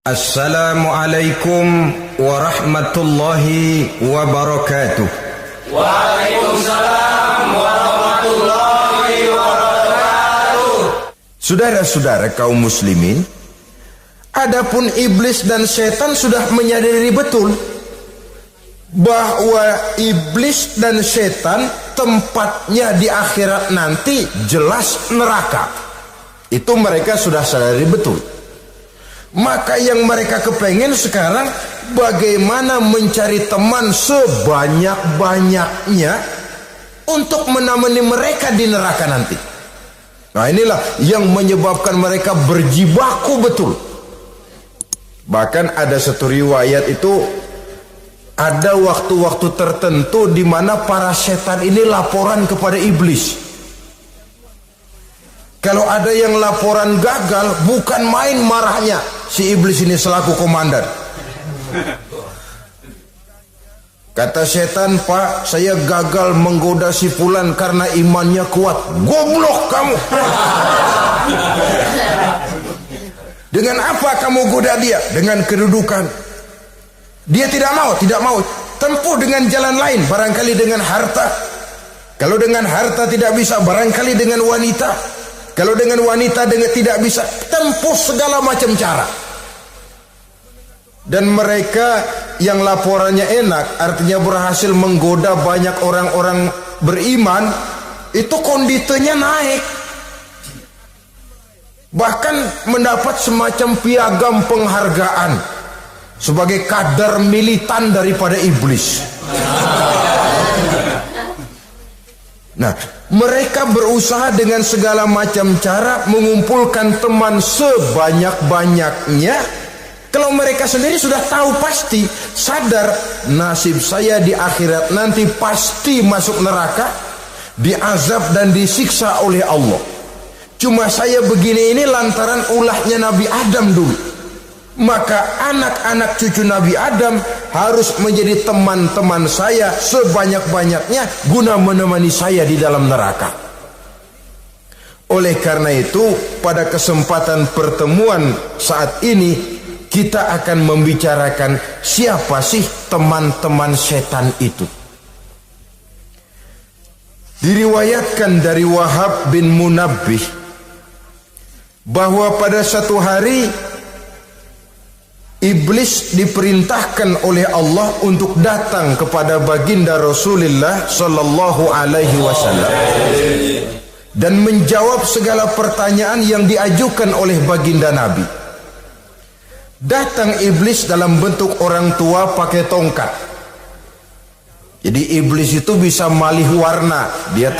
Assalamualaikum warahmatullahi wabarakatuh. Waalaikumsalam warahmatullahi wabarakatuh. Saudara-saudara kaum muslimin, adapun iblis dan setan sudah menyadari betul bahwa iblis dan setan tempatnya di akhirat nanti jelas neraka. Itu mereka sudah sadari betul. Maka yang mereka kepengen sekarang bagaimana mencari teman sebanyak-banyaknya untuk menemani mereka di neraka nanti. Nah, inilah yang menyebabkan mereka berjibaku betul. Bahkan ada satu riwayat itu, ada waktu-waktu tertentu di mana para setan ini laporan kepada iblis. Kalau ada yang laporan gagal, bukan main marahnya si iblis ini selaku komandan. Kata setan, "Pak, saya gagal menggoda si fulan karena imannya kuat." "Goblok kamu. Dengan apa kamu goda dia?" "Dengan kedudukan." Dia tidak mau. Tempuh dengan jalan lain, barangkali dengan harta. Kalau dengan harta tidak bisa, barangkali dengan wanita. Kalau dengan wanita tidak bisa, tempuh segala macam cara. Dan mereka yang laporannya enak, artinya berhasil menggoda banyak orang-orang beriman, itu konditenya naik. Bahkan mendapat semacam piagam penghargaan sebagai kadar militan daripada iblis. Nah, mereka berusaha dengan segala macam cara mengumpulkan teman sebanyak-banyaknya. Kalau mereka sendiri sudah tahu pasti, sadar nasib saya di akhirat nanti pasti masuk neraka, diazab dan disiksa oleh Allah. Cuma saya begini ini lantaran ulahnya Nabi Adam dulu. Maka anak-anak cucu Nabi Adam harus menjadi teman-teman saya sebanyak-banyaknya guna menemani saya di dalam neraka. Oleh karena itu, pada kesempatan pertemuan saat ini kita akan membicarakan siapa sih teman-teman setan itu. Diriwayatkan dari Wahab bin Munabbih bahwa pada satu hari iblis diperintahkan oleh Allah untuk datang kepada baginda Rasulullah sallallahu alaihi wasallam dan menjawab segala pertanyaan yang diajukan oleh baginda Nabi. Datang iblis dalam bentuk orang tua pakai tongkat. Jadi iblis itu bisa malih warna. Dia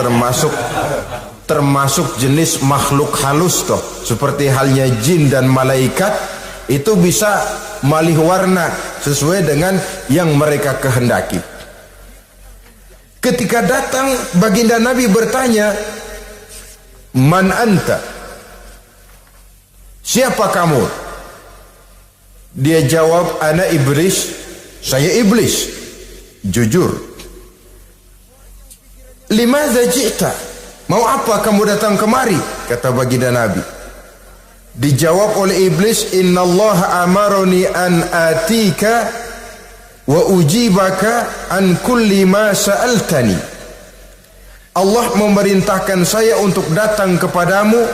termasuk jenis makhluk halus toh, seperti halnya jin dan malaikat. Itu bisa malih warna sesuai dengan yang mereka kehendaki. Ketika datang, baginda Nabi bertanya, "Man anta?" "Siapa kamu?" Dia jawab, "Ana iblis." "Saya iblis." Jujur. "Limadza ji'ta?" "Mau apa kamu datang kemari?" kata baginda Nabi. Dijawab oleh iblis, "Innallaha amaroni an atika wa ujibaka an kulli ma sa'altani." Allah memerintahkan saya untuk datang kepadamu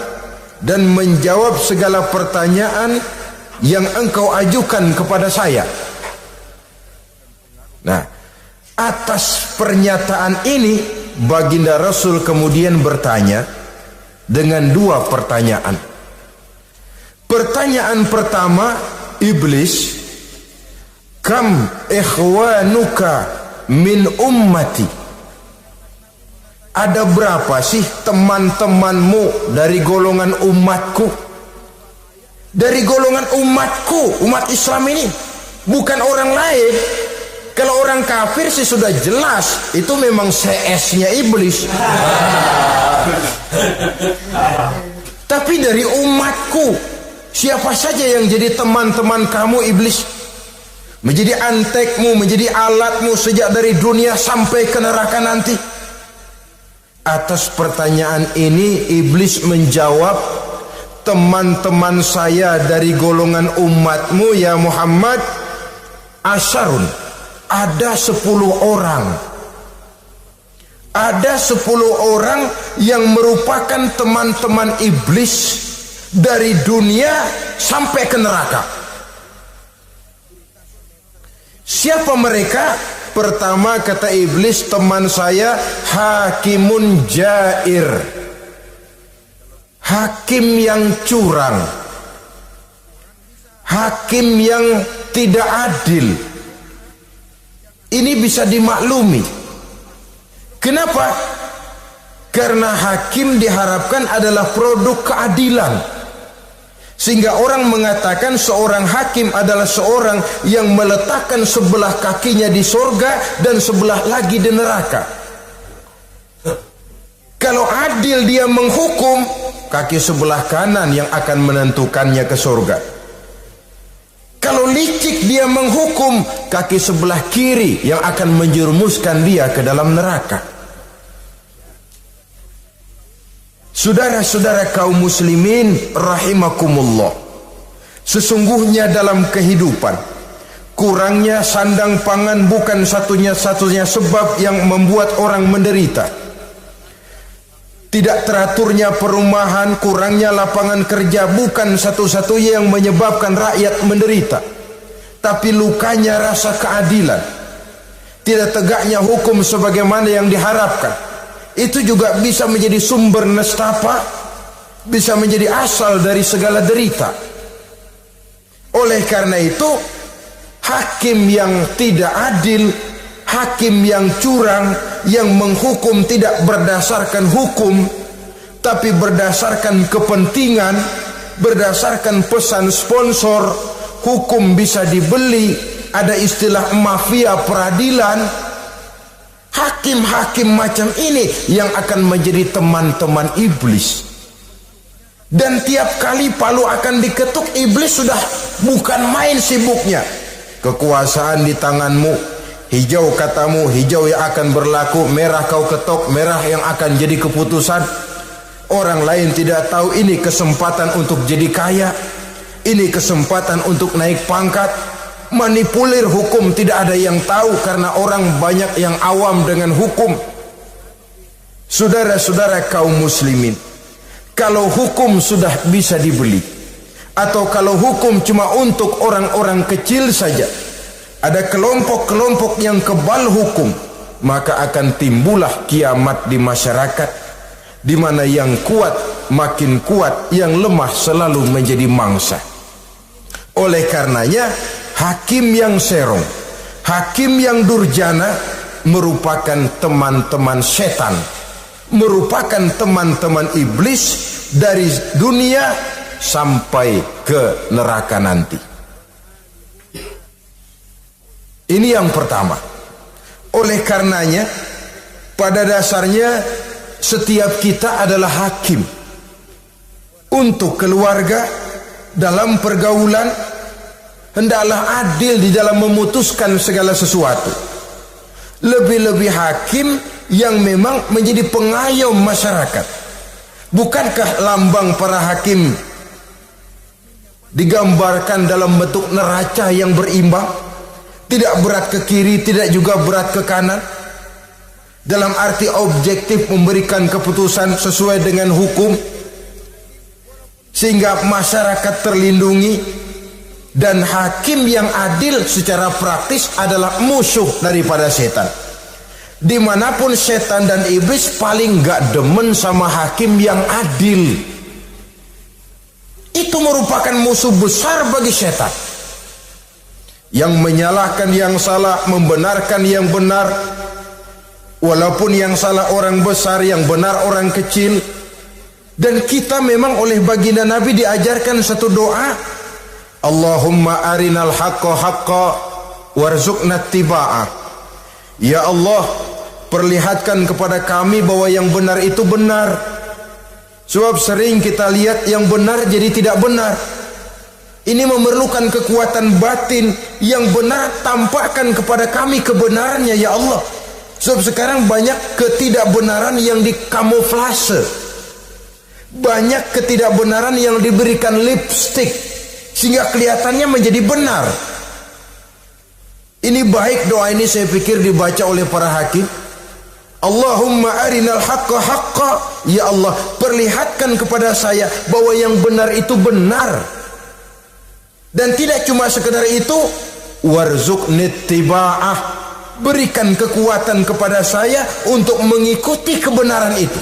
dan menjawab segala pertanyaan yang engkau ajukan kepada saya. Nah, atas pernyataan ini baginda Rasul kemudian bertanya dengan dua pertanyaan. Pertanyaan pertama, iblis, "Kam ikhwanuka min ummati?" Ada berapa sih teman-temanmu dari golongan umatku? Dari golongan umatku, umat Islam ini, bukan orang lain. Kalau orang kafir sih sudah jelas, itu memang CS-nya iblis. Tapi dari umatku, siapa saja yang jadi teman-teman kamu iblis? Menjadi antekmu, menjadi alatmu sejak dari dunia sampai ke neraka nanti. Atas pertanyaan ini iblis menjawab, teman-teman saya dari golongan umatmu ya Muhammad, asyarun, ada 10 orang. Ada 10 orang yang merupakan teman-teman iblis dari dunia sampai ke neraka. Siapa mereka? Pertama kata iblis, teman saya hakimun jair, hakim yang curang, hakim yang tidak adil. Ini bisa dimaklumi. Kenapa? Karena hakim diharapkan adalah produk keadilan. Sehingga orang mengatakan seorang hakim adalah seorang yang meletakkan sebelah kakinya di surga dan sebelah lagi di neraka. Kalau adil dia menghukum, kaki sebelah kanan yang akan menentukannya ke surga. Kalau licik dia menghukum, kaki sebelah kiri yang akan menjerumuskan dia ke dalam neraka. Saudara-saudara kaum muslimin rahimakumullah, sesungguhnya dalam kehidupan kurangnya sandang pangan bukan satunya-satunya sebab yang membuat orang menderita. Tidak teraturnya perumahan, kurangnya lapangan kerja bukan satu-satunya yang menyebabkan rakyat menderita. Tapi lukanya rasa keadilan, tidak tegaknya hukum sebagaimana yang diharapkan, itu juga bisa menjadi sumber nestapa, bisa menjadi asal dari segala derita. Oleh karena itu, hakim yang tidak adil, hakim yang curang, yang menghukum tidak berdasarkan hukum, tapi berdasarkan kepentingan, berdasarkan pesan sponsor, hukum bisa dibeli, ada istilah mafia peradilan. Hakim-hakim macam ini yang akan menjadi teman-teman iblis. Dan tiap kali palu akan diketuk, iblis sudah bukan main sibuknya. Kekuasaan di tanganmu, hijau katamu, hijau yang akan berlaku, merah kau ketok, merah yang akan jadi keputusan. Orang lain tidak tahu ini kesempatan untuk jadi kaya, ini kesempatan untuk naik pangkat. Manipulir hukum tidak ada yang tahu karena orang banyak yang awam dengan hukum. Saudara-saudara kaum muslimin, kalau hukum sudah bisa dibeli, atau kalau hukum cuma untuk orang-orang kecil saja, ada kelompok-kelompok yang kebal hukum, maka akan timbullah kiamat di masyarakat, di mana yang kuat makin kuat, yang lemah selalu menjadi mangsa. Oleh karenanya, hakim yang serong, hakim yang durjana merupakan teman-teman setan, merupakan teman-teman iblis dari dunia sampai ke neraka nanti. Ini yang pertama. Oleh karenanya, pada dasarnya setiap kita adalah hakim untuk keluarga, dalam pergaulan. Hendaklah adil di dalam memutuskan segala sesuatu. Lebih-lebih hakim yang memang menjadi pengayom masyarakat. Bukankah lambang para hakim digambarkan dalam bentuk neraca yang berimbang? Tidak berat ke kiri, tidak juga berat ke kanan. Dalam arti objektif memberikan keputusan sesuai dengan hukum, sehingga masyarakat terlindungi. Dan hakim yang adil secara praktis adalah musuh daripada setan. Dimanapun setan dan iblis paling gak demen sama hakim yang adil. Itu merupakan musuh besar bagi setan, yang menyalahkan yang salah, membenarkan yang benar. Walaupun yang salah orang besar, yang benar orang kecil. Dan kita memang oleh baginda Nabi diajarkan satu doa, Allahumma arinal haqqa haqqa warzuqna tiba'ah. Ya Allah, perlihatkan kepada kami bahwa yang benar itu benar. Sebab sering kita lihat yang benar jadi tidak benar. Ini memerlukan kekuatan batin. Yang benar tampakkan kepada kami kebenarannya ya Allah. Sebab sekarang banyak ketidakbenaran yang dikamuflase. Banyak ketidakbenaran yang diberikan lipstick sehingga kelihatannya menjadi benar. Ini baik doa ini saya pikir dibaca oleh para hakim. Allahumma arinal haqqa haqqa. Ya Allah, perlihatkan kepada saya bahwa yang benar itu benar. Dan tidak cuma sekedar itu, warzuqni ittiba'ah. Berikan kekuatan kepada saya untuk mengikuti kebenaran itu.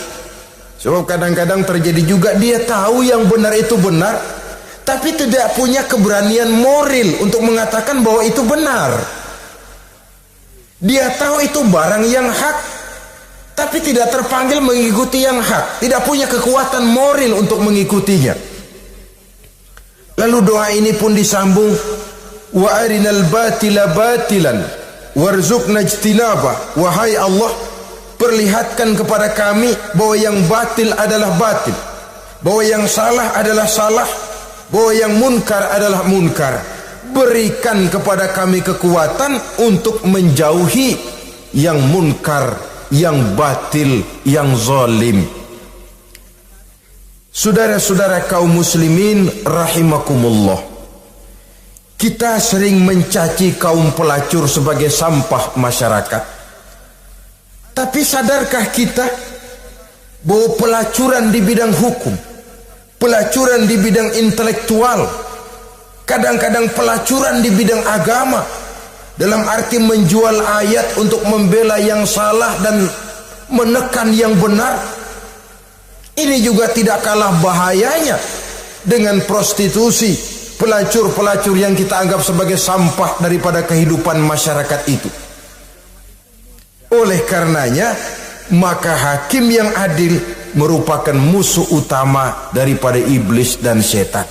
Sebab kadang-kadang terjadi juga dia tahu yang benar itu benar, tapi tidak punya keberanian moral untuk mengatakan bahwa itu benar. Dia tahu itu barang yang hak, tapi tidak terpanggil mengikuti yang hak, tidak punya kekuatan moral untuk mengikutinya. Lalu doa ini pun disambung, wa arinal batila batilan warzuqna ijtinaba. Wahai Allah, perlihatkan kepada kami bahwa yang batil adalah batil, bahwa yang salah adalah salah, bahwa yang munkar adalah munkar. Berikan kepada kami kekuatan untuk menjauhi yang munkar, yang batil, yang zalim. Saudara-saudara kaum muslimin rahimakumullah, kita sering mencaci kaum pelacur sebagai sampah masyarakat. Tapi sadarkah kita bahwa pelacuran di bidang hukum, pelacuran di bidang intelektual, kadang-kadang pelacuran di bidang agama, dalam arti menjual ayat untuk membela yang salah dan menekan yang benar, ini juga tidak kalah bahayanya dengan prostitusi, pelacur-pelacur yang kita anggap sebagai sampah daripada kehidupan masyarakat itu. Oleh karenanya, maka hakim yang adil merupakan musuh utama daripada iblis dan setan.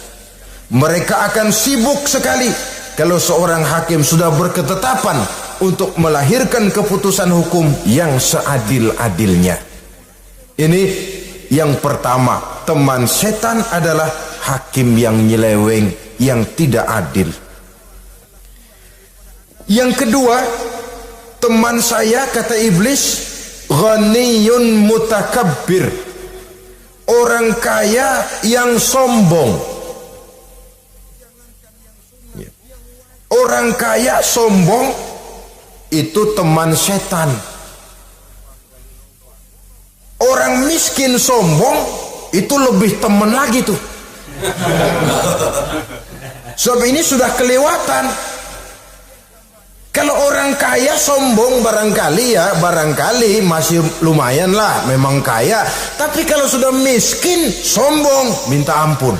Mereka akan sibuk sekali kalau seorang hakim sudah berketetapan untuk melahirkan keputusan hukum yang seadil-adilnya. Ini yang pertama, teman setan adalah hakim yang nyeleweng, yang tidak adil. Yang kedua, teman saya, kata iblis, ghaniyun mutakabbir, orang kaya yang sombong. Orang kaya sombong itu teman setan. Orang miskin sombong itu lebih teman lagi tuh. Sebab ini sudah kelewatan. Kalau orang kaya sombong barangkali masih lumayan lah, memang kaya. Tapi kalau sudah miskin sombong, minta ampun.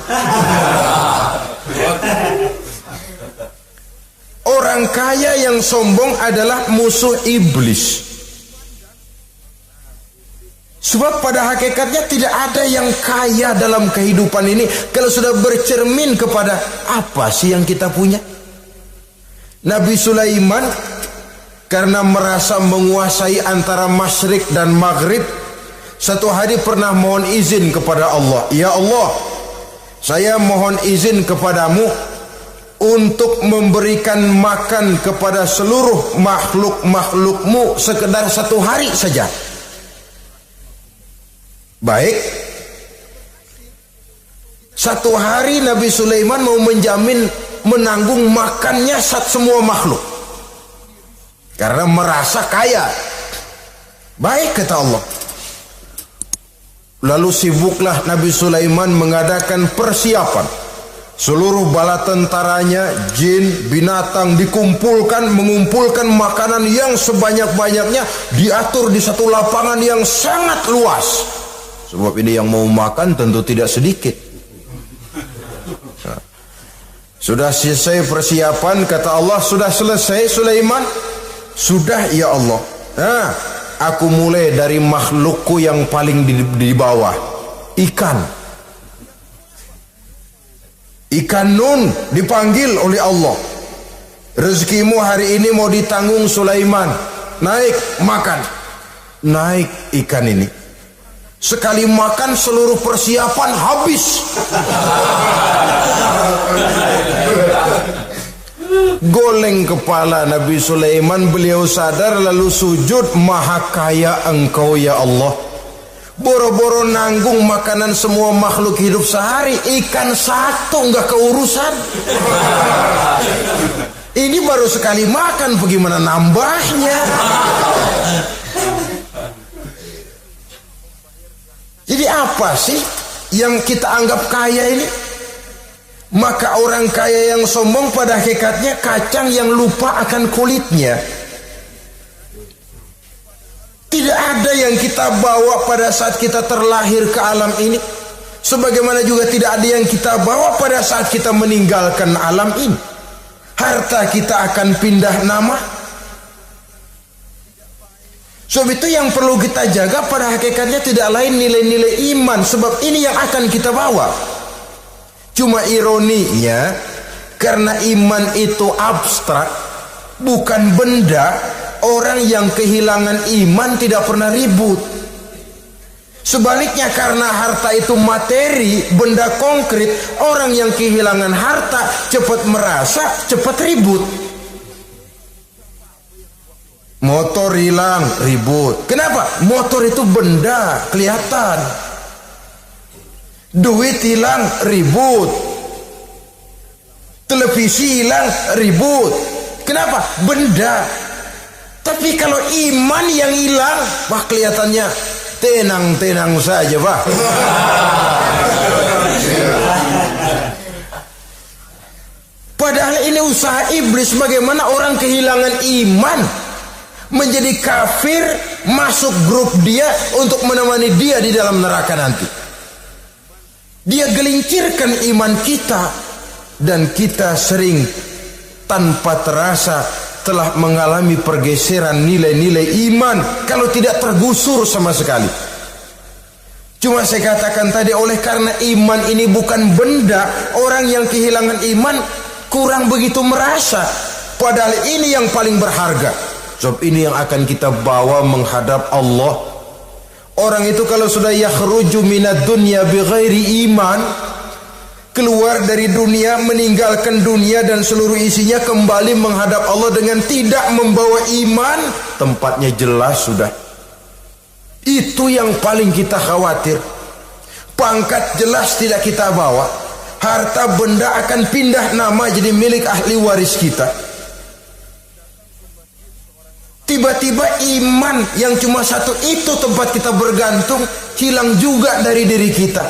Orang kaya yang sombong adalah musuh iblis. Sebab pada hakikatnya tidak ada yang kaya dalam kehidupan ini kalau sudah bercermin kepada apa sih yang kita punya. Nabi Sulaiman karena merasa menguasai antara masyrik dan maghrib, satu hari pernah mohon izin kepada Allah. Ya Allah, saya mohon izin kepadamu untuk memberikan makan kepada seluruh makhluk-makhlukmu sekedar satu hari saja. Baik, satu hari Nabi Sulaiman mau menjamin menanggung makannya semua makhluk karena merasa kaya. Baik, kata Allah. Lalu sibuklah Nabi Sulaiman mengadakan persiapan. Seluruh bala tentaranya, jin, binatang dikumpulkan, mengumpulkan makanan yang sebanyak-banyaknya, diatur di satu lapangan yang sangat luas. Sebab ini yang mau makan tentu tidak sedikit. Nah, sudah selesai persiapan, kata Allah, sudah selesai Sulaiman? Sudah, ya Allah. Nah, aku mulai dari makhlukku yang paling di bawah, ikan. Ikan nun dipanggil oleh Allah. Rezekimu hari ini mau ditanggung Sulaiman. Naik, makan. Naik ikan ini. Sekali makan seluruh persiapan habis. Goleng kepala Nabi Sulaiman, beliau sadar lalu sujud, maha kaya engkau ya Allah. boro-boro nanggung makanan semua makhluk hidup sehari, ikan satu nggak keurusan. Ini baru sekali makan, bagaimana nambahnya? Jadi apa sih yang kita anggap kaya ini? Maka orang kaya yang sombong pada hakikatnya kacang yang lupa akan kulitnya. Tidak ada yang kita bawa pada saat kita terlahir ke alam ini, sebagaimana juga tidak ada yang kita bawa pada saat kita meninggalkan alam ini. Harta kita akan pindah nama. Sebab itu yang perlu kita jaga pada hakikatnya tidak lain nilai-nilai iman, sebab ini yang akan kita bawa. Cuma ironinya, karena iman itu abstrak, bukan benda, orang yang kehilangan iman tidak pernah ribut. Sebaliknya, karena harta itu materi, benda konkret, orang yang kehilangan harta cepat merasa, cepat ribut. Motor hilang, ribut. Kenapa? Motor itu benda, kelihatan. Duit hilang, ribut. Televisi hilang, ribut. Kenapa? Benda. Tapi kalau iman yang hilang, wah kelihatannya tenang-tenang saja, Pak. Padahal ini usaha iblis, bagaimana orang kehilangan iman menjadi kafir, masuk grup dia untuk menemani dia di dalam neraka nanti. Dia gelincirkan iman kita, dan kita sering tanpa terasa telah mengalami pergeseran nilai-nilai iman, kalau tidak tergusur sama sekali. Cuma saya katakan tadi, oleh karena iman ini bukan benda, orang yang kehilangan iman kurang begitu merasa. Padahal ini yang paling berharga. Sebab ini yang akan kita bawa menghadap Allah. Orang itu kalau sudah yakhruju minad dunya bighairi iman, keluar dari dunia, meninggalkan dunia dan seluruh isinya, kembali menghadap Allah dengan tidak membawa iman, tempatnya jelas sudah. Itu yang paling kita khawatir. Pangkat jelas tidak kita bawa, harta benda akan pindah nama jadi milik ahli waris kita. Tiba-tiba iman yang cuma satu itu tempat kita bergantung hilang juga dari diri kita.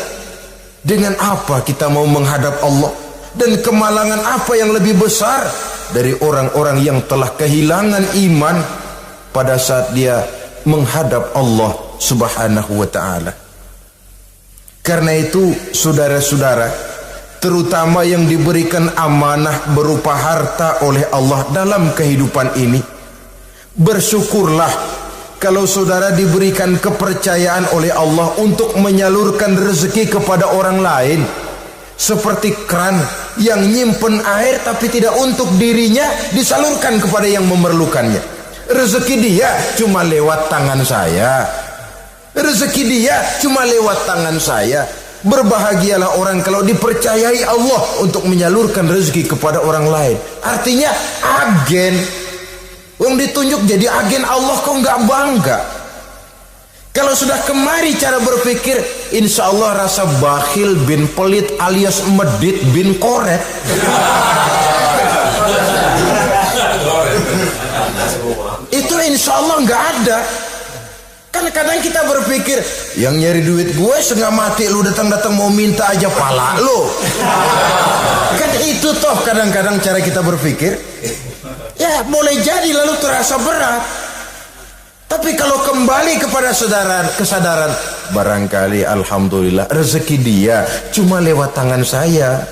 Dengan apa kita mau menghadap Allah? Dan kemalangan apa yang lebih besar dari orang-orang yang telah kehilangan iman pada saat dia menghadap Allah Subhanahu wa ta'ala. Karena itu saudara-saudara, terutama yang diberikan amanah berupa harta oleh Allah dalam kehidupan ini, bersyukurlah kalau saudara diberikan kepercayaan oleh Allah untuk menyalurkan rezeki kepada orang lain, seperti keran yang nyimpen air tapi tidak untuk dirinya, disalurkan kepada yang memerlukannya. Rezeki dia cuma lewat tangan saya, rezeki dia cuma lewat tangan saya. Berbahagialah orang kalau dipercayai Allah untuk menyalurkan rezeki kepada orang lain. Artinya agen. Yang ditunjuk jadi agen Allah, kok nggak bangga? Kalau sudah kemari cara berpikir, insya Allah rasa bakhil bin pelit alias medit bin koret. Itu insya Allah nggak ada. Kan kadang kita berpikir, yang nyari duit gue setengah mati, lu datang-datang mau minta aja pala lu. Kan itu toh kadang-kadang cara kita berpikir. Ya boleh jadi lalu terasa berat. Tapi kalau kembali kepada kesadaran, barangkali alhamdulillah rezeki dia cuma lewat tangan saya.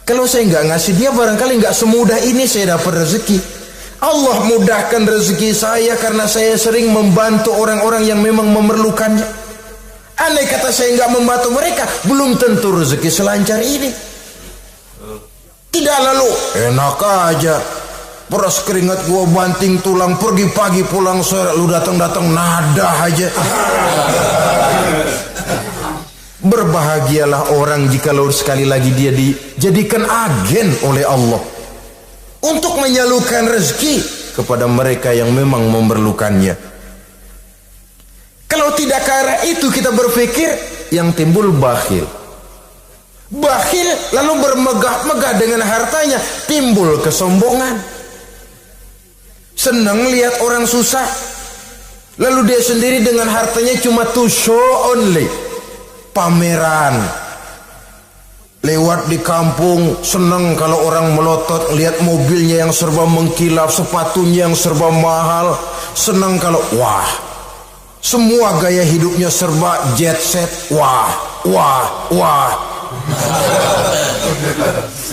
Kalau saya nggak ngasih dia, barangkali nggak semudah ini saya dapat rezeki. Allah mudahkan rezeki saya karena saya sering membantu orang-orang yang memang memerlukannya. Andai kata saya nggak membantu mereka, belum tentu rezeki selancar ini. Tidak lalu enak aja, peras keringat gua banting tulang, pergi pagi pulang sore, lu datang-datang nada aja. Berbahagialah orang jikalau sekali lagi dia dijadikan agen oleh Allah untuk menyalurkan rezeki kepada mereka yang memang memerlukannya. Kalau tidak ke arah itu kita berpikir, yang timbul bakhil. Bakhil lalu bermegah-megah dengan hartanya, timbul kesombongan. Senang lihat orang susah, lalu dia sendiri dengan hartanya cuma to show only, pameran. Lewat di kampung senang kalau orang melotot, lihat mobilnya yang serba mengkilap, sepatunya yang serba mahal. Senang kalau wah, semua gaya hidupnya serba jet set. Wah, wah, wah.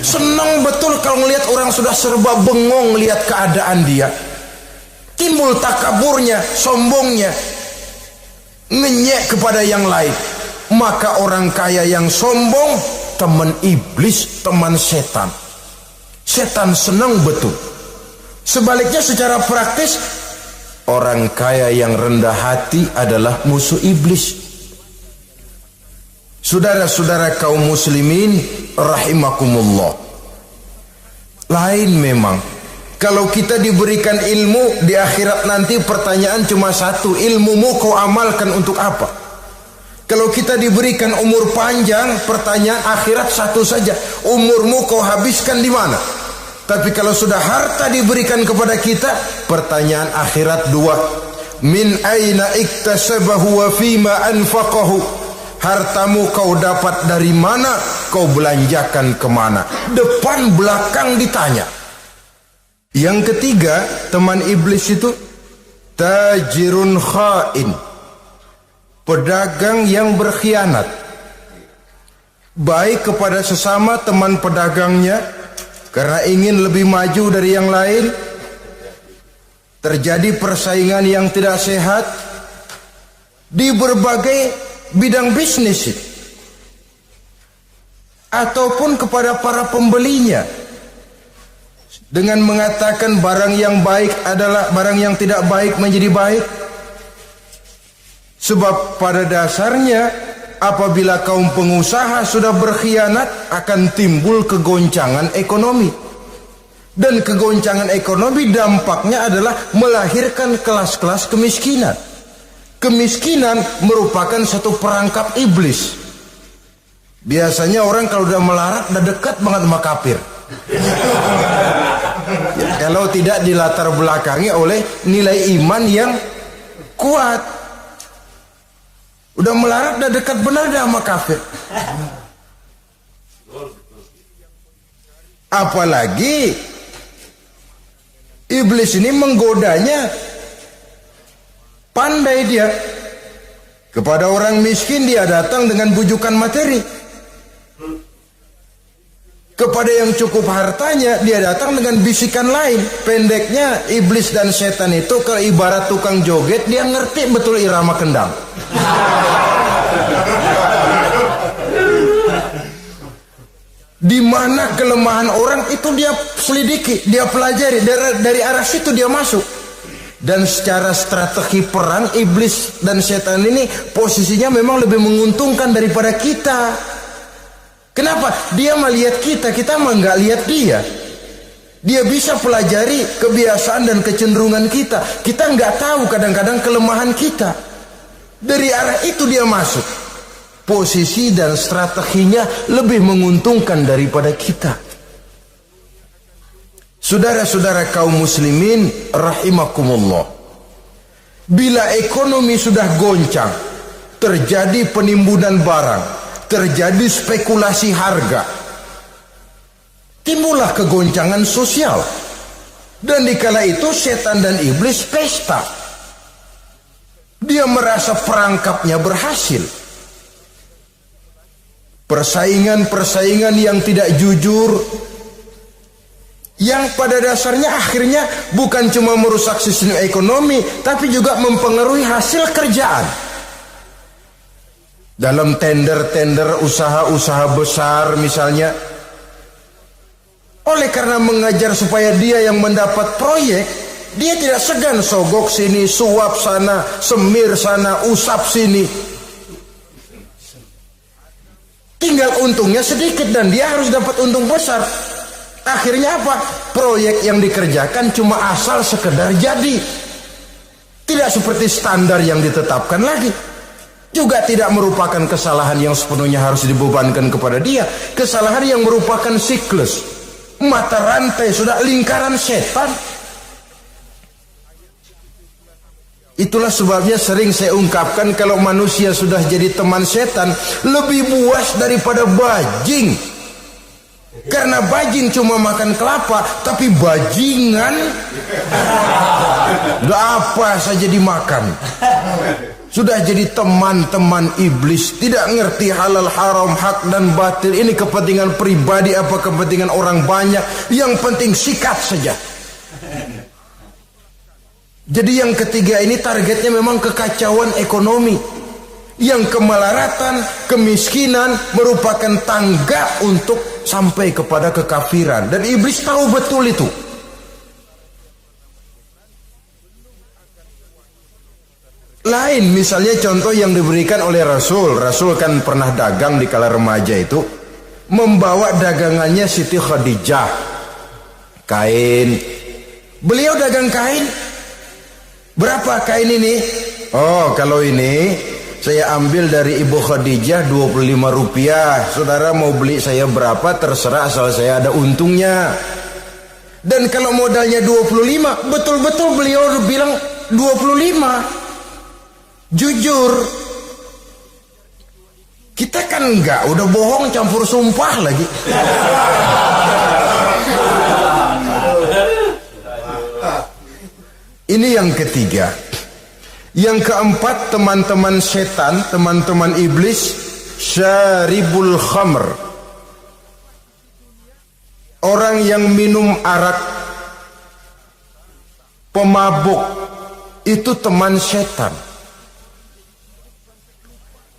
Senang betul kalau melihat orang sudah serba bengong lihat keadaan dia. Timbul takaburnya, sombongnya, ngenyek kepada yang lain. Maka orang kaya yang sombong teman iblis, teman setan. Setan senang betul. Sebaliknya secara praktis, orang kaya yang rendah hati adalah musuh iblis. Saudara-saudara kaum muslimin rahimakumullah. Lain memang. Kalau kita diberikan ilmu di akhirat nanti pertanyaan cuma satu, ilmumu kau amalkan untuk apa? Kalau kita diberikan umur panjang, pertanyaan akhirat satu saja, umurmu kau habiskan di mana? Tapi kalau sudah harta diberikan kepada kita, pertanyaan akhirat dua, min aina iktasabahu wa fima anfaqahu. Hartamu kau dapat dari mana, kau belanjakan kemana? Depan belakang ditanya. Yang ketiga, teman iblis itu tajirun khain, pedagang yang berkhianat, baik kepada sesama teman pedagangnya karena ingin lebih maju dari yang lain. Terjadi persaingan yang tidak sehat di berbagai bidang bisnis, ataupun kepada para pembelinya dengan mengatakan barang yang baik adalah barang yang tidak baik menjadi baik. Sebab pada dasarnya apabila kaum pengusaha sudah berkhianat akan timbul kegoncangan ekonomi. Dan kegoncangan ekonomi dampaknya adalah melahirkan kelas-kelas kemiskinan. Kemiskinan merupakan satu perangkap iblis. Biasanya orang kalau udah melarat udah dekat banget sama kafir. Ya, kalau tidak dilatar belakangi oleh nilai iman yang kuat. Udah melarat, udah dekat benar dah sama kafir. Apalagi iblis ini menggodanya, pandai dia. Kepada orang miskin dia datang dengan bujukan materi. Kepada yang cukup hartanya dia datang dengan bisikan lain. Pendeknya iblis dan setan itu kalau ibarat tukang joget, dia ngerti betul irama kendang. Di mana kelemahan orang itu dia selidiki, dia pelajari, dari arah situ dia masuk. Dan secara strategi perang, iblis dan setan ini posisinya memang lebih menguntungkan daripada kita. Kenapa? Dia melihat kita, kita mah nggak lihat dia. Dia bisa pelajari kebiasaan dan kecenderungan kita. Kita nggak tahu kadang-kadang kelemahan kita. Dari arah itu dia masuk. Posisi dan strateginya lebih menguntungkan daripada kita. Saudara-saudara kaum muslimin rahimakumullah. Bila ekonomi sudah goncang, terjadi penimbunan barang, terjadi spekulasi harga, timbullah kegoncangan sosial. Dan dikala itu setan dan iblis pesta. Dia merasa perangkapnya berhasil. Persaingan-persaingan yang tidak jujur, yang pada dasarnya akhirnya bukan cuma merusak sistem ekonomi, tapi juga mempengaruhi hasil kerjaan. Dalam tender-tender usaha-usaha besar misalnya, oleh karena mengajar supaya dia yang mendapat proyek, dia tidak segan sogok sini, suap sana, semir sana, usap sini. Tinggal untungnya sedikit dan dia harus dapat untung besar. Akhirnya apa? Proyek yang dikerjakan cuma asal sekedar jadi. Tidak seperti standar yang ditetapkan lagi. Juga tidak merupakan kesalahan yang sepenuhnya harus dibebankan kepada dia. Kesalahan yang merupakan siklus, mata rantai, sudah lingkaran setan. Itulah sebabnya sering saya ungkapkan, kalau manusia sudah jadi teman setan, lebih buas daripada bajing. Karena bajing cuma makan kelapa, tapi bajingan udah apa saja dimakan. Sudah jadi teman-teman iblis, tidak ngerti halal haram, hak dan batil. Ini kepentingan pribadi apa kepentingan orang banyak, yang penting sikat saja. Jadi yang ketiga ini targetnya memang kekacauan ekonomi, yang kemelaratan, kemiskinan merupakan tangga untuk sampai kepada kekafiran. Dan iblis tahu betul itu. Lain misalnya contoh yang diberikan oleh Rasul. Rasul kan pernah dagang di kala remaja itu, membawa dagangannya Siti Khadijah, kain. Beliau dagang kain. Berapa kain ini? Oh, kalau ini saya ambil dari Ibu Khadijah 25 rupiah. Saudara mau beli saya berapa terserah, asal saya ada untungnya. Dan kalau modalnya 25, betul-betul beliau bilang 25. Jujur. Kita kan enggak, udah bohong campur sumpah lagi. Ini yang ketiga. Yang keempat, teman-teman setan, teman-teman iblis, syaribul khamr. Orang yang minum arak, pemabuk, itu teman setan.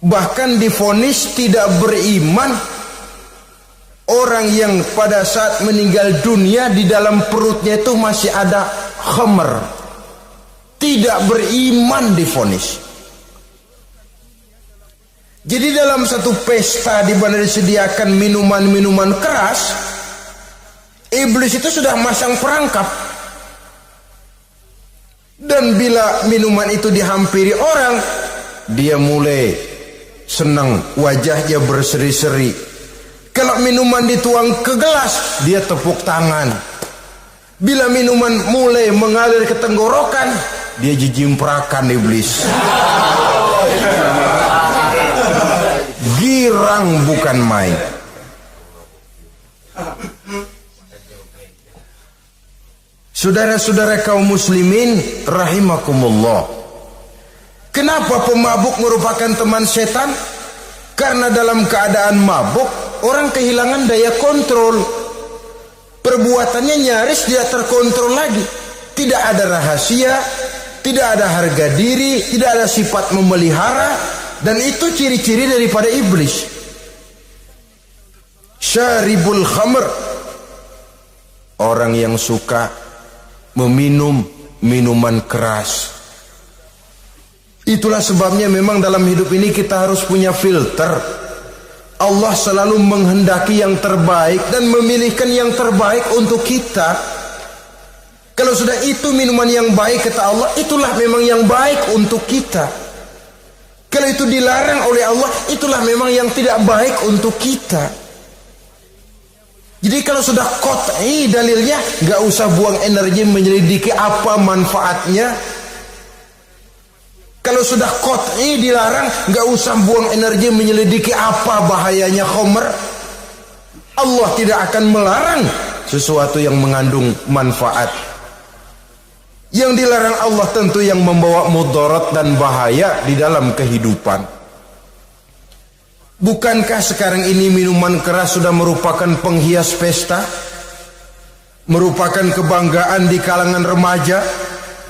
Bahkan divonis tidak beriman orang yang pada saat meninggal dunia di dalam perutnya itu masih ada khamr. Tidak beriman divonis. Jadi dalam satu pesta di mana disediakan minuman-minuman keras, iblis itu sudah masang perangkap. Dan bila minuman itu dihampiri orang, dia mulai senang, wajahnya berseri-seri. Kalau minuman dituang ke gelas, dia tepuk tangan. Bila minuman mulai mengalir ke tenggorokan, dia jijimprakan iblis. Girang bukan main. Saudara-saudara kaum muslimin rahimakumullah. Kenapa pemabuk merupakan teman setan? Karena dalam keadaan mabuk, orang kehilangan daya kontrol. Perbuatannya nyaris tidak terkontrol lagi. Tidak ada rahasia, tidak ada harga diri, tidak ada sifat memelihara. Dan itu ciri-ciri daripada iblis. Syaribul khamr, orang yang suka meminum minuman keras. Itulah sebabnya memang dalam hidup ini kita harus punya filter. Allah selalu menghendaki yang terbaik dan memilihkan yang terbaik untuk kita. Kalau sudah itu minuman yang baik kata Allah, itulah memang yang baik untuk kita. Kalau itu dilarang oleh Allah, itulah memang yang tidak baik untuk kita. Jadi kalau sudah qat'i dalilnya, gak usah buang energi menyelidiki apa manfaatnya. Kalau sudah qat'i dilarang, gak usah buang energi menyelidiki apa bahayanya khamr. Allah tidak akan melarang sesuatu yang mengandung manfaat. Yang dilarang Allah tentu yang membawa mudarat dan bahaya di dalam kehidupan. Bukankah sekarang ini minuman keras sudah merupakan penghias pesta? Merupakan kebanggaan di kalangan remaja?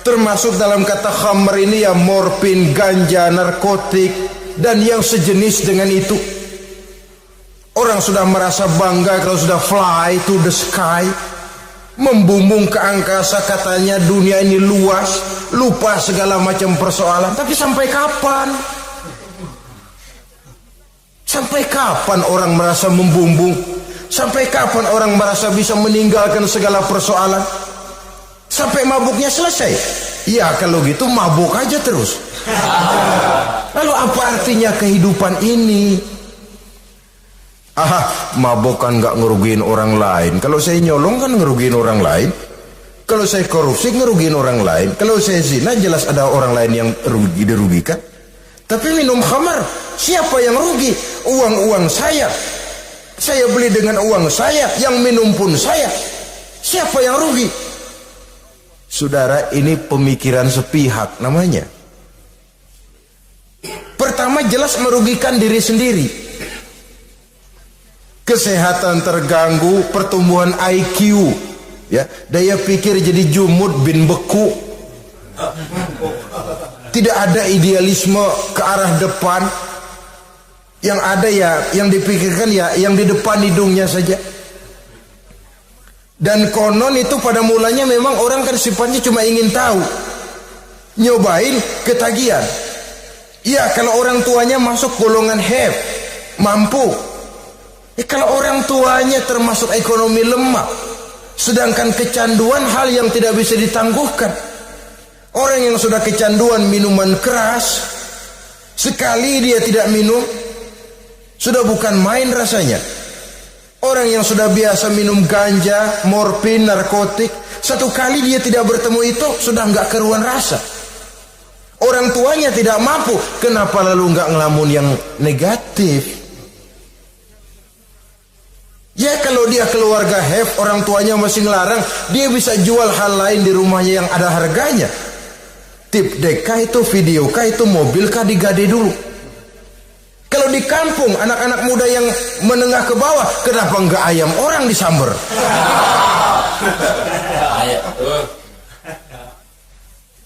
Termasuk dalam kata khamr ini ya morfin, ganja, narkotik, dan yang sejenis dengan itu. Orang sudah merasa bangga kalau sudah fly to the sky, membumbung ke angkasa, katanya dunia ini luas, lupa segala macam persoalan. Tapi sampai kapan? Sampai kapan orang merasa membumbung? Sampai kapan orang merasa bisa meninggalkan segala persoalan? Sampai mabuknya selesai? Ya kalau gitu mabuk aja terus. Lalu apa artinya kehidupan ini? Mabuk kan nggak ngerugiin orang lain. Kalau saya nyolong kan ngerugiin orang lain. Kalau saya korupsi ngerugiin orang lain. Kalau saya zina jelas ada orang lain yang dirugikan. Tapi minum khamar, siapa yang rugi? Uang saya. Saya beli dengan uang saya, yang minum pun saya. Siapa yang rugi? Saudara, ini pemikiran sepihak namanya. Pertama jelas merugikan diri sendiri. Kesehatan terganggu, pertumbuhan IQ, ya, daya pikir jadi jumud bin beku. Tidak ada idealisme ke arah depan. Yang ada ya, yang dipikirkan ya yang di depan hidungnya saja. Dan konon itu pada mulanya memang orang kan sifatnya cuma ingin tahu, nyobain, ketagihan. Ya kalau orang tuanya masuk golongan have, mampu. Kalau orang tuanya termasuk ekonomi lemah, sedangkan kecanduan hal yang tidak bisa ditangguhkan. Orang yang sudah kecanduan minuman keras, sekali dia tidak minum, sudah bukan main rasanya. Orang yang sudah biasa minum ganja, morfin, narkotik, satu kali dia tidak bertemu itu, sudah nggak keruan rasa. Orang tuanya tidak mampu, kenapa lalu nggak ngelamun yang negatif? Ya kalau dia keluarga have, orang tuanya masih ngelarang, dia bisa jual hal lain di rumahnya yang ada harganya. Tip deka itu, video kah itu, mobil kah digade dulu. Kalau di kampung, anak-anak muda yang menengah ke bawah, kenapa enggak ayam orang disamber?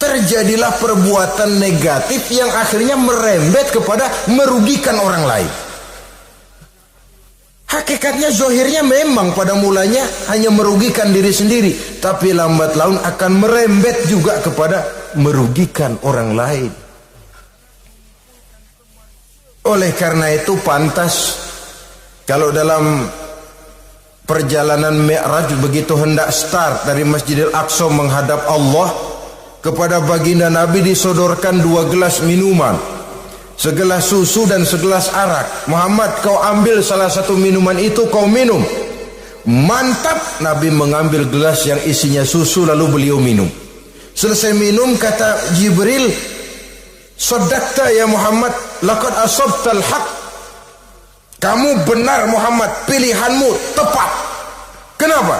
Terjadilah perbuatan negatif yang akhirnya merembet kepada merugikan orang lain. Hakikatnya zahirnya memang pada mulanya hanya merugikan diri sendiri, tapi lambat laun akan merembet juga kepada merugikan orang lain. Oleh karena itu pantas kalau dalam perjalanan Mi'raj begitu hendak start dari Masjidil Aqsa menghadap Allah, kepada baginda Nabi disodorkan 2 gelas minuman. Segelas susu dan segelas arak. Muhammad, kau ambil salah satu minuman itu, kau minum. Mantap. Nabi mengambil gelas yang isinya susu, lalu beliau minum. Selesai minum, kata Jibril, Sadaqta ya Muhammad, laqad asabtal haq. Kamu benar Muhammad, pilihanmu tepat. Kenapa?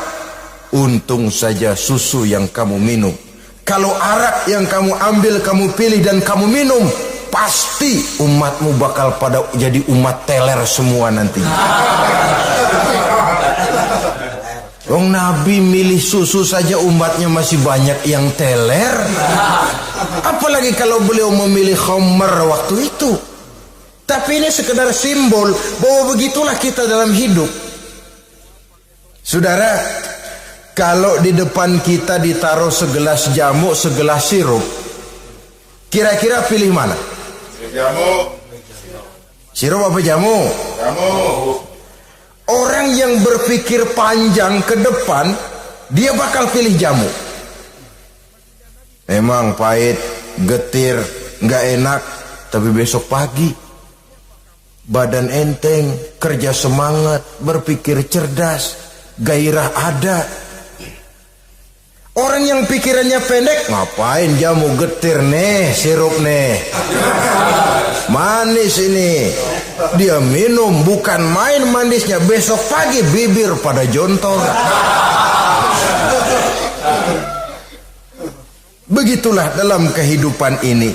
Untung saja susu yang kamu minum. Kalau arak yang kamu ambil, kamu pilih dan kamu minum, pasti umatmu bakal pada jadi umat teler semua nanti. Wong Nabi milih susu saja umatnya masih banyak yang teler, apalagi kalau beliau memilih khamar waktu itu. Tapi ini sekedar simbol bahwa begitulah kita dalam hidup. Saudara, kalau di depan kita ditaruh segelas jamu, segelas sirup, kira-kira pilih mana? Jamu. Sirup apa jamu? Jamu. Orang yang berpikir panjang ke depan, dia bakal pilih jamu. Memang pahit, getir, nggak enak, tapi besok pagi badan enteng, kerja semangat, berpikir cerdas, gairah ada. Orang yang pikirannya pendek, ngapain jamu getir nih, sirup nih, manis ini. Dia minum, bukan main manisnya, besok pagi bibir pada jontor. Begitulah dalam kehidupan ini.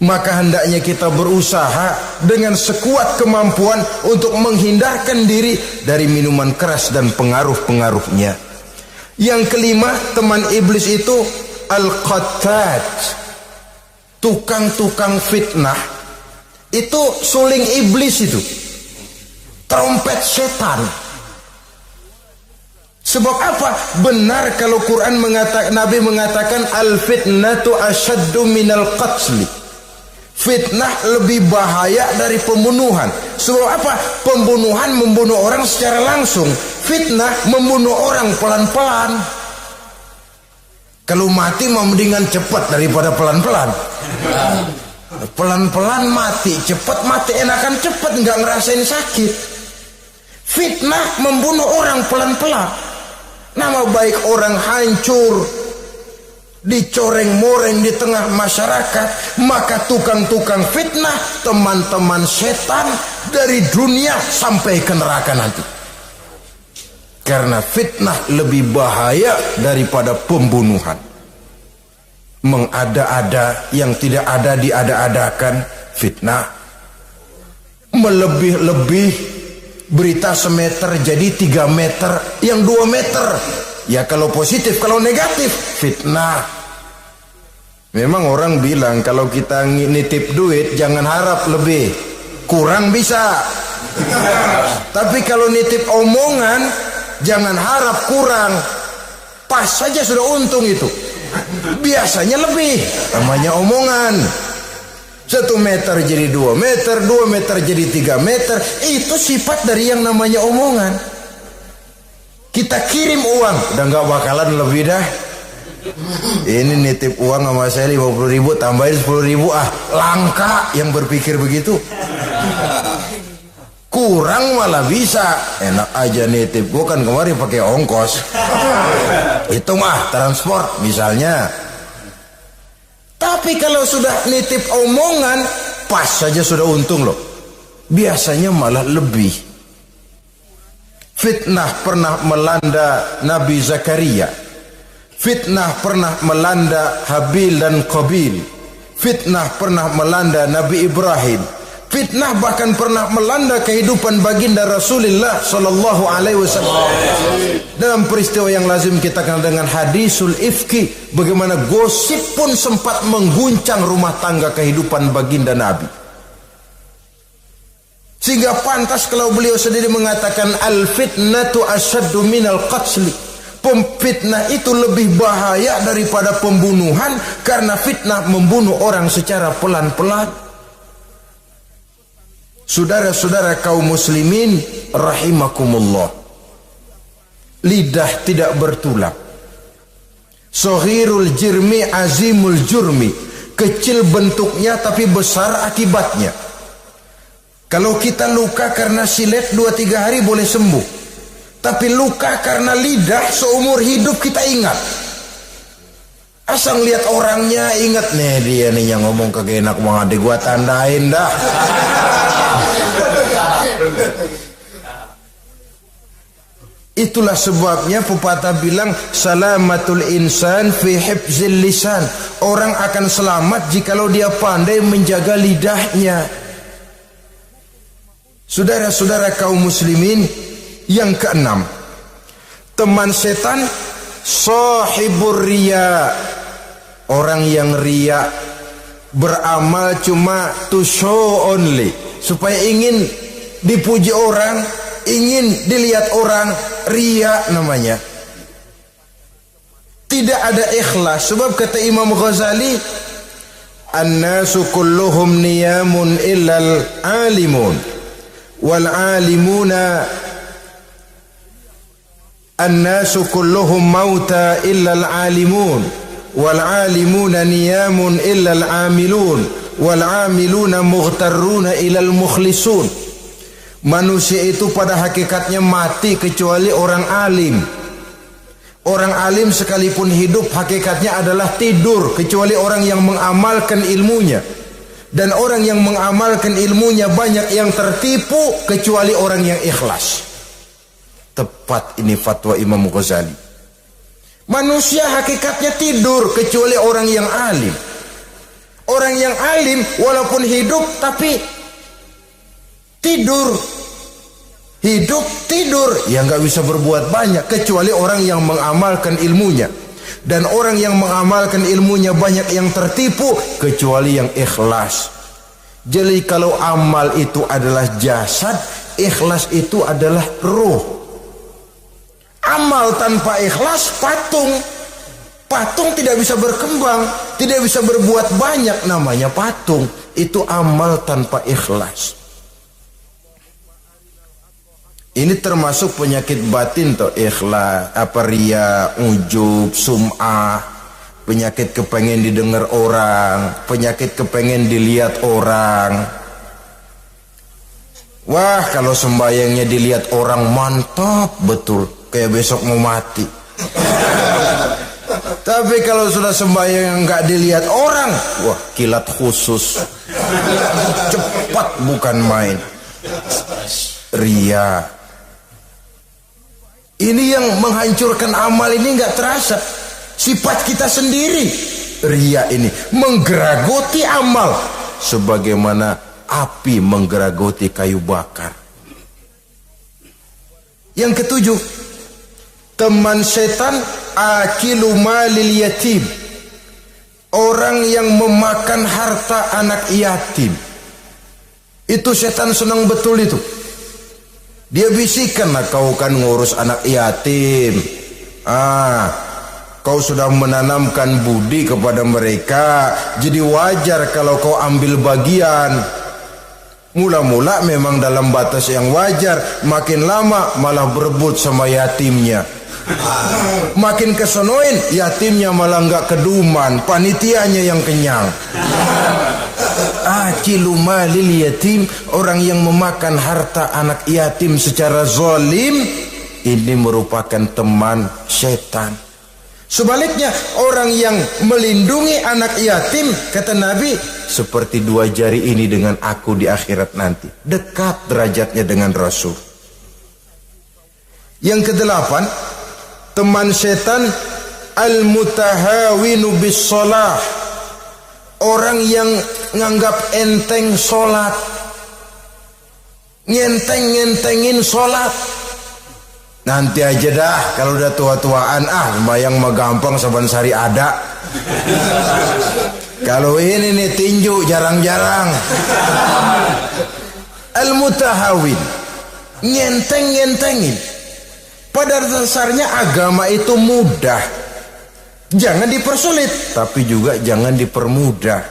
Maka hendaknya kita berusaha dengan sekuat kemampuan untuk menghindarkan diri dari minuman keras dan pengaruh-pengaruhnya. Yang kelima, teman iblis itu al-qattat, tukang-tukang fitnah. Itu suling iblis itu, trompet setan. Sebab apa? Benar kalau Quran mengatakan, Nabi mengatakan al-fitnatu asyaddu minal qatli. Fitnah lebih bahaya dari pembunuhan. Sebab apa? Pembunuhan membunuh orang secara langsung, fitnah membunuh orang pelan-pelan. Kalau mati mau mendingan cepat daripada pelan-pelan. Pelan-pelan mati, cepat mati enakan cepat, nggak ngerasain sakit. Fitnah membunuh orang pelan-pelan. Nama baik orang hancur, dicoreng-moreng di tengah masyarakat. Maka tukang-tukang fitnah, teman-teman setan dari dunia sampai ke neraka nanti. Karena fitnah lebih bahaya daripada pembunuhan. Mengada-ada yang tidak ada diada-adakan, fitnah. Melebih-lebih, berita semeter jadi 3 meter, yang 2 meter. Ya kalau positif, kalau negatif, fitnah. Memang orang bilang kalau kita nitip duit jangan harap lebih, kurang bisa. Tapi kalau nitip omongan jangan harap kurang, pas saja sudah untung itu. Biasanya lebih, namanya omongan. 1 meter jadi 2 meter, 2 meter jadi 3 meter. Itu sifat dari yang namanya omongan. Kita kirim uang, udah gak bakalan lebih dah. Ini nitip uang sama saya 50.000, tambahin 10.000, langka yang berpikir begitu. Kurang malah bisa, enak aja nitip. Gue kan kemarin pakai ongkos. Itu mah transport misalnya. Tapi kalau sudah nitip omongan, pas saja sudah untung loh. Biasanya malah lebih. Fitnah pernah melanda Nabi Zakaria. Fitnah pernah melanda Habil dan Qabil. Fitnah pernah melanda Nabi Ibrahim. Fitnah bahkan pernah melanda kehidupan baginda Rasulullah sallallahu alaihi wasallam. Dalam peristiwa yang lazim kita kenal dengan hadisul ifki, bagaimana gosip pun sempat mengguncang rumah tangga kehidupan baginda Nabi. Sehingga pantas kalau beliau sendiri mengatakan al-fitnatu asyaddu minal qatli. Pemfitnah itu lebih bahaya daripada pembunuhan, karena fitnah membunuh orang secara pelan-pelan. Saudara-saudara kaum muslimin rahimakumullah, lidah tidak bertulang. Sohirul jirmi azimul jurmi, kecil bentuknya tapi besar akibatnya. Kalau kita luka karena silet 2-3 hari boleh sembuh, tapi luka karena lidah seumur hidup kita ingat. Asal lihat orangnya ingat, nih dia nih yang ngomong kagak enak banget, gua tandain dah. Itulah sebabnya pepatah bilang salamatul insan fi hifzil lisan. Orang akan selamat jikalau dia pandai menjaga lidahnya. Saudara-saudara kaum muslimin, yang keenam, teman setan sahibur riya. Orang yang riya, beramal cuma to show only, supaya ingin dipuji orang, ingin dilihat orang, riya namanya. Tidak ada ikhlas. Sebab kata Imam Ghazali, an-nasu kulluhum niyamun illal alimun, wal alimuna an-nasu kulluhum mauta illal alimun, wal alimuna niyamun illal amilun, wal amiluna mughtarruna illal mukhlisun. Manusia itu pada hakikatnya mati kecuali orang alim. Orang alim sekalipun hidup hakikatnya adalah tidur, kecuali orang yang mengamalkan ilmunya. Dan orang yang mengamalkan ilmunya banyak yang tertipu, kecuali orang yang ikhlas. Tepat ini fatwa Imam Ghazali. Manusia hakikatnya tidur kecuali orang yang alim. Orang yang alim walaupun hidup tapi tidur. Hidup tidur, ya nggak bisa berbuat banyak, kecuali orang yang mengamalkan ilmunya. Dan orang yang mengamalkan ilmunya banyak yang tertipu, kecuali yang ikhlas. Jadi kalau amal itu adalah jasad, ikhlas itu adalah ruh. Amal tanpa ikhlas patung. Patung tidak bisa berkembang, tidak bisa berbuat banyak, namanya patung. Itu amal tanpa ikhlas. Ini termasuk penyakit batin toh, ikhlas, riya, ujub, sum'ah. penyakit kepengen didengar orang, penyakit kepengen dilihat orang. Wah, kalau sembayangnya dilihat orang mantap betul, kayak besok mau mati. Tapi kalau sudah sembahyang yang nggak dilihat orang, wah kilat khusus, cepat bukan main. Ria. Ini yang menghancurkan amal ini nggak terasa. Sifat kita sendiri. Ria ini menggeragoti amal sebagaimana api menggeragoti kayu bakar. Yang ketujuh, teman setan akilu malil yatim, orang yang memakan harta anak yatim. Itu setan senang betul itu. Dia bisikan, nah kau kan ngurus anak yatim, kau sudah menanamkan budi kepada mereka, jadi wajar kalau kau ambil bagian. Mula-mula memang dalam batas yang wajar, makin lama malah berebut sama yatimnya. Makin kesonoin, yatimnya malah nggak keduman, panitianya yang kenyang. Akilu malil yatim, orang yang memakan harta anak yatim secara zalim, ini merupakan teman setan. Sebaliknya, orang yang melindungi anak yatim, kata Nabi, seperti dua jari ini dengan aku di akhirat nanti. Dekat derajatnya dengan Rasul. Yang kedelapan, teman setan al-mutahawinu bis shalah, orang yang nganggap enteng sholat, ngenteng-ngentengin sholat. Nanti aja dah, kalau udah tua-tuaan, sembayang mah gampang, saban sari ada. Kalau ini nih tinju jarang-jarang. Al-mutahawin, ngenteng-ngentengin. Pada dasarnya agama itu mudah, jangan dipersulit, tapi juga jangan dipermudah.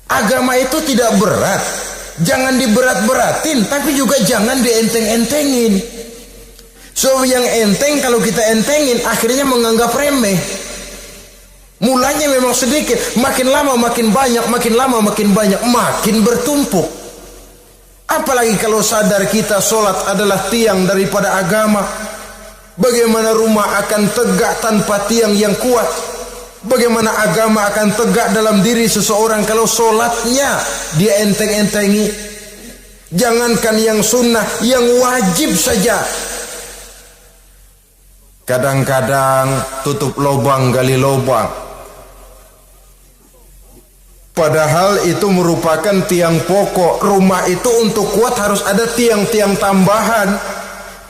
Agama itu tidak berat, jangan diberat-beratin, tapi juga jangan dienteng-entengin. So yang enteng kalau kita entengin akhirnya menganggap remeh. Mulanya memang sedikit, makin lama makin banyak, makin lama makin banyak, makin bertumpuk. Apalagi kalau sadar kita sholat adalah tiang daripada agama. Bagaimana rumah akan tegak tanpa tiang yang kuat? Bagaimana agama akan tegak dalam diri seseorang kalau sholatnya dia enteng-entengi? Jangankan yang sunnah, yang wajib saja. Kadang-kadang tutup lubang gali lubang. Padahal itu merupakan tiang pokok. Rumah itu untuk kuat harus ada tiang-tiang tambahan.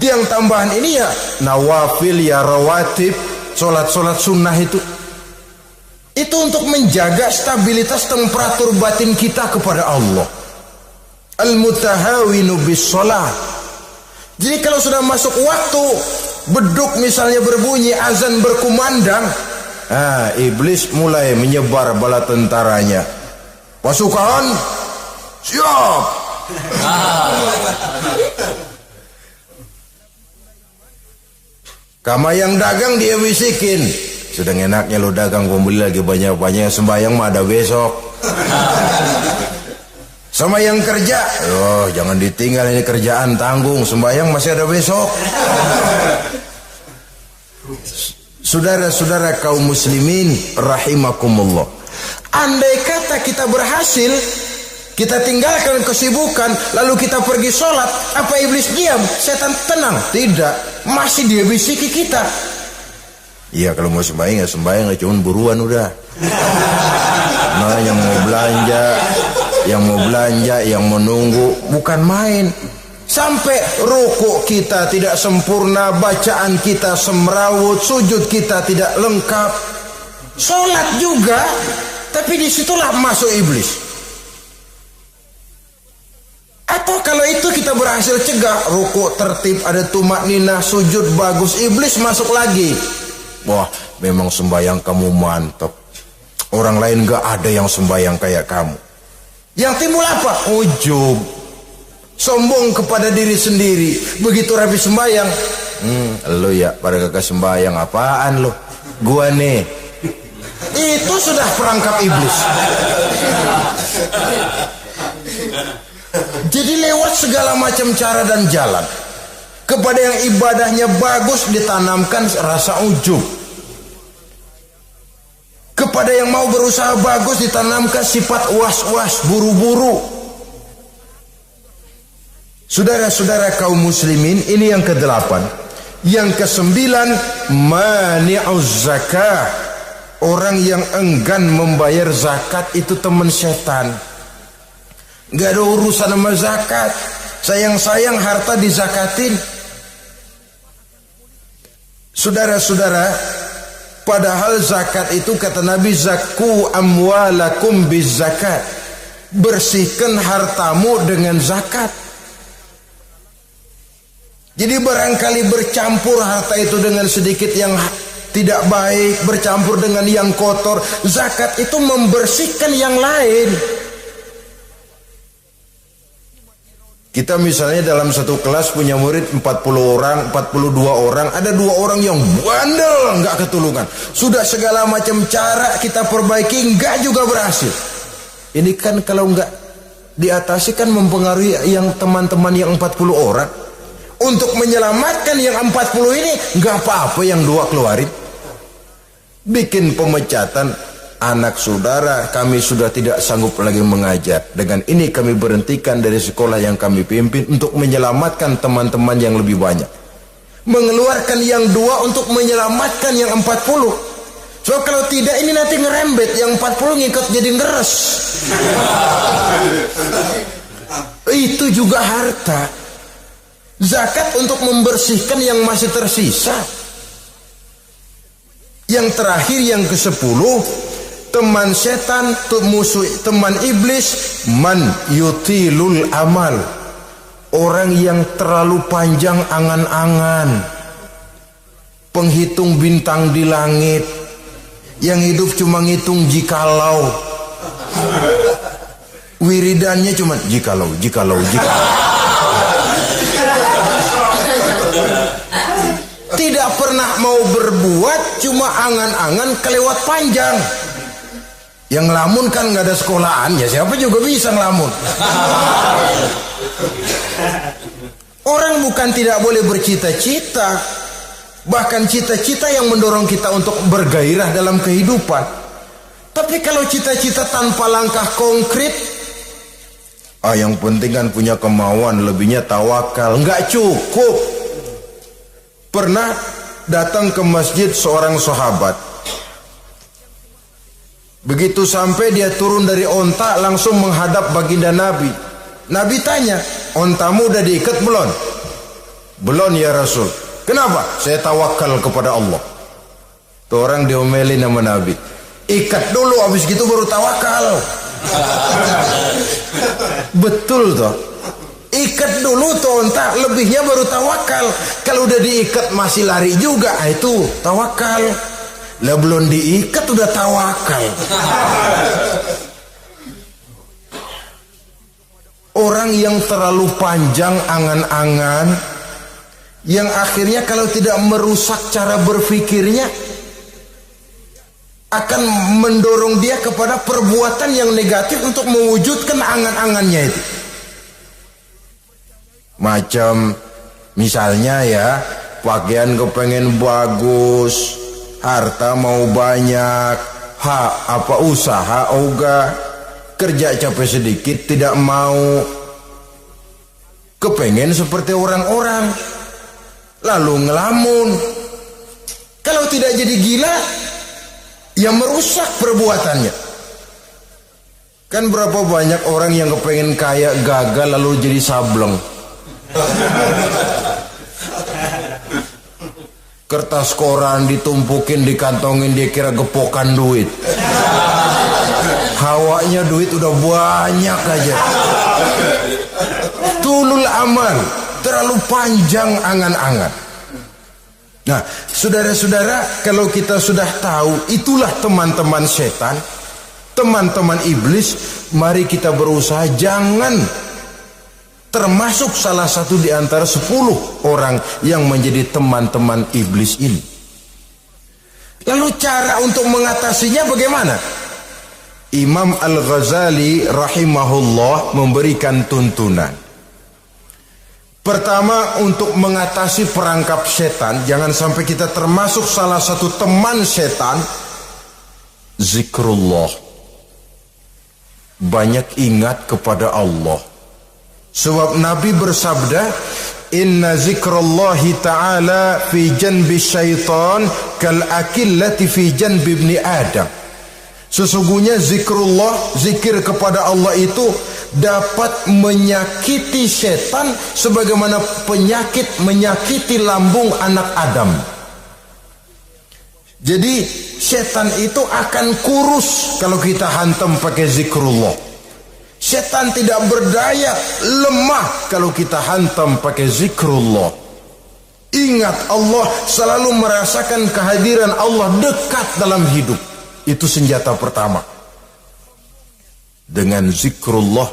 Tiang tambahan ini ya nawafil, ya rawatib, sholat-sholat sunnah itu. Itu untuk menjaga stabilitas temperatur batin kita kepada Allah. Al-mutahawinu bis sholat. Jadi kalau sudah masuk waktu, beduk misalnya berbunyi, azan berkumandang, iblis mulai menyebar bala tentaranya. Pasukan siap. Kama yang dagang dia bisikin, sudah enaknya lo dagang, pembeli lagi banyak-banyak, sembahyang mah ada besok. Sama yang kerja, jangan ditinggal, ini kerjaan tanggung, sembahyang masih ada besok. Saudara-saudara kaum muslimin rahimakumullah, andai kata kita berhasil, kita tinggalkan kesibukan, lalu kita pergi sholat, apa iblis diam? Setan tenang? Tidak, masih dia bisiki kita. Iya, kalau mau sembahyang ya sembahyang, cuman buruan udah. Nah, yang mau belanja, yang menunggu, bukan main. Sampai ruku kita tidak sempurna, bacaan kita semrawut, sujud kita tidak lengkap, sholat juga, tapi disitulah masuk iblis. Atau kalau itu kita berhasil cegah, ruku tertib, ada tumakninah, sujud bagus, iblis masuk lagi. Wah, memang sembahyang kamu mantap, orang lain gak ada yang sembahyang kayak kamu. Yang timbul apa? Ujub, sombong kepada diri sendiri. Begitu rapi sembahyang, lo ya pada kagak sembahyang, apaan lo? Gua nih Itu sudah perangkap iblis. Jadi lewat segala macam cara dan jalan, kepada yang ibadahnya bagus ditanamkan rasa ujub, kepada yang mau berusaha bagus ditanamkan sifat was-was, buru-buru. Saudara-saudara kaum muslimin, ini yang ke-8. Yang ke-9, mani'uz zakah. Orang yang enggan membayar zakat itu teman setan. Gak ada urusan sama zakat. Sayang-sayang harta dizakatin. Saudara-saudara, padahal zakat itu kata Nabi, zakku amwalakum biz zakat. Bersihkan hartamu dengan zakat. Jadi barangkali bercampur harta itu dengan sedikit yang tidak baik, bercampur dengan yang kotor. Zakat itu membersihkan yang lain. Kita misalnya dalam satu kelas punya murid 40 orang, 42 orang, ada 2 orang yang bandel, nggak ketulungan. Sudah segala macam cara kita perbaiki, nggak juga berhasil. Ini kan kalau nggak diatasi kan mempengaruhi yang teman-teman yang 40 orang. Untuk menyelamatkan yang 40 ini, nggak apa-apa yang 2 keluarin. Bikin pemecatan. Anak saudara, kami sudah tidak sanggup lagi mengajar. Dengan ini kami berhentikan dari sekolah yang kami pimpin untuk menyelamatkan teman-teman yang lebih banyak. Mengeluarkan yang 2 untuk menyelamatkan yang 40. So kalau tidak ini nanti ngerembet, yang 40 ngikut jadi ngeres. Itu juga harta. Zakat untuk membersihkan yang masih tersisa. Yang terakhir, yang ke-10, teman setan, musuh, teman iblis, man yutilul amal. Orang yang terlalu panjang angan-angan, penghitung bintang di langit, yang hidup cuma ngitung jikalau, wiridannya cuma jikalau. Tidak pernah mau berbuat, cuma angan-angan kelewat panjang. Yang ngelamun kan nggak ada sekolahan, ya siapa juga bisa ngelamun. Orang bukan tidak boleh bercita-cita, bahkan cita-cita yang mendorong kita untuk bergairah dalam kehidupan. Tapi kalau cita-cita tanpa langkah konkret, yang penting kan punya kemauan, lebihnya tawakal, nggak cukup. Pernah datang ke masjid seorang sahabat. Begitu sampai dia turun dari onta, langsung menghadap baginda Nabi. Nabi tanya, ontamu udah diikat belum? Belum ya Rasul. Kenapa? Saya tawakal kepada Allah. Tuh orang diomelin sama Nabi. Ikat dulu, habis gitu baru tawakal. Betul toh. Ikat dulu tuh onta, lebihnya baru tawakal. Kalau udah diikat masih lari juga, itu tawakal. Lah belum diikat udah tawakal. Orang yang terlalu panjang angan-angan, yang akhirnya kalau tidak merusak cara berpikirnya, akan mendorong dia kepada perbuatan yang negatif untuk mewujudkan angan-angannya itu. Macam misalnya ya, pakaian kepengen bagus, harta mau banyak, usaha ogah, kerja capek sedikit tidak mau, kepengen seperti orang-orang, lalu ngelamun. Kalau tidak jadi gila, ya merusak perbuatannya. Kan berapa banyak orang yang kepengen kaya, gagal lalu jadi sableng. Kertas koran ditumpukin, dikantongin, dia kira gepokan duit. Hawanya duit udah banyak aja. Tulul amal, terlalu panjang angan-angan. Nah, saudara-saudara, kalau kita sudah tahu itulah teman-teman setan, teman-teman iblis, mari kita berusaha jangan termasuk salah satu di antara 10 orang yang menjadi teman-teman iblis ini. Lalu cara untuk mengatasinya bagaimana? Imam Al-Ghazali rahimahullah memberikan tuntunan. Pertama, untuk mengatasi perangkap setan, jangan sampai kita termasuk salah satu teman setan, zikrullah. Banyak ingat kepada Allah. Sebab Nabi bersabda, inna zikrallahi ta'ala fi janbi syaitan kal akillati fi janbi ibni Adam. Sesungguhnya zikrullah, zikir kepada Allah itu dapat menyakiti setan sebagaimana penyakit menyakiti lambung anak Adam. Jadi setan itu akan kurus kalau kita hantam pakai zikrullah. Setan tidak berdaya, lemah kalau kita hantam pakai zikrullah. Ingat Allah, selalu merasakan kehadiran Allah dekat dalam hidup. Itu senjata pertama. Dengan zikrullah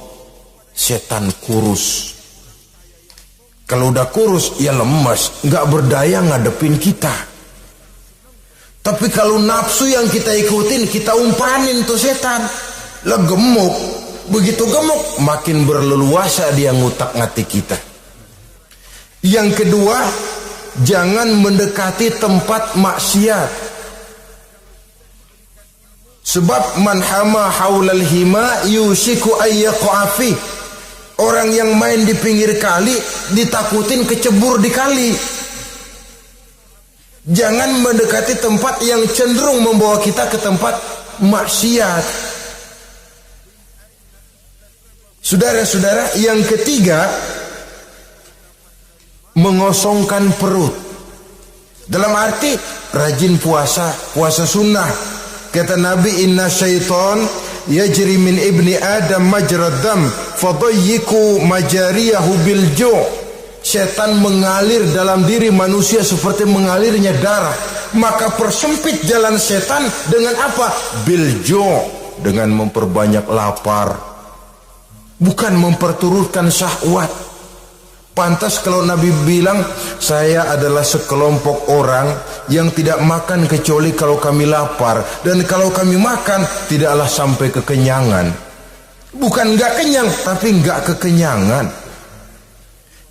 setan kurus. Kalau udah kurus ya lemas, nggak berdaya ngadepin kita. Tapi kalau nafsu yang kita ikutin, kita umpanin tuh setan. Lah gemuk. Begitu gemuk makin berleluasa dia ngutak-ngatik kita. Yang kedua, jangan mendekati tempat maksiat. Sebab man hama haulal hima yusiku ayyaqafi. Orang yang main di pinggir kali ditakutin kecebur di kali. Jangan mendekati tempat yang cenderung membawa kita ke tempat maksiat. Saudara-saudara, yang ketiga, mengosongkan perut. Dalam arti rajin puasa, puasa sunnah. Kata Nabi, inna syaitan yajri min ibni Adam majrad dam fadayyiku majariyahu bil ju'. Setan mengalir dalam diri manusia seperti mengalirnya darah. Maka persempit jalan setan dengan apa? Bil ju', dengan memperbanyak lapar. Bukan memperturutkan syahwat. Pantas kalau Nabi bilang, saya adalah sekelompok orang yang tidak makan kecuali kalau kami lapar. Dan kalau kami makan, tidaklah sampai kekenyangan. Bukan enggak kenyang, tapi enggak kekenyangan.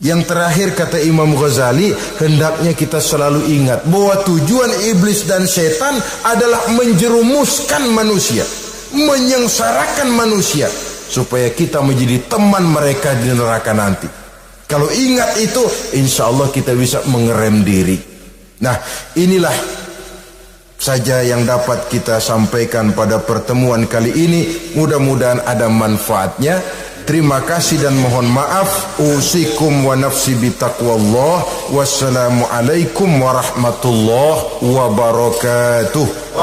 Yang terakhir kata Imam Ghazali, hendaknya kita selalu ingat bahwa tujuan iblis dan setan adalah menjerumuskan manusia, menyengsarakan manusia, supaya kita menjadi teman mereka di neraka nanti. Kalau ingat itu, insya Allah kita bisa mengerem diri. Nah, inilah saja yang dapat kita sampaikan pada pertemuan kali ini. Mudah-mudahan ada manfaatnya. Terima kasih dan mohon maaf. Usikum wa nafsi bitaqwallah. Wassalamualaikum warahmatullahi wabarakatuh.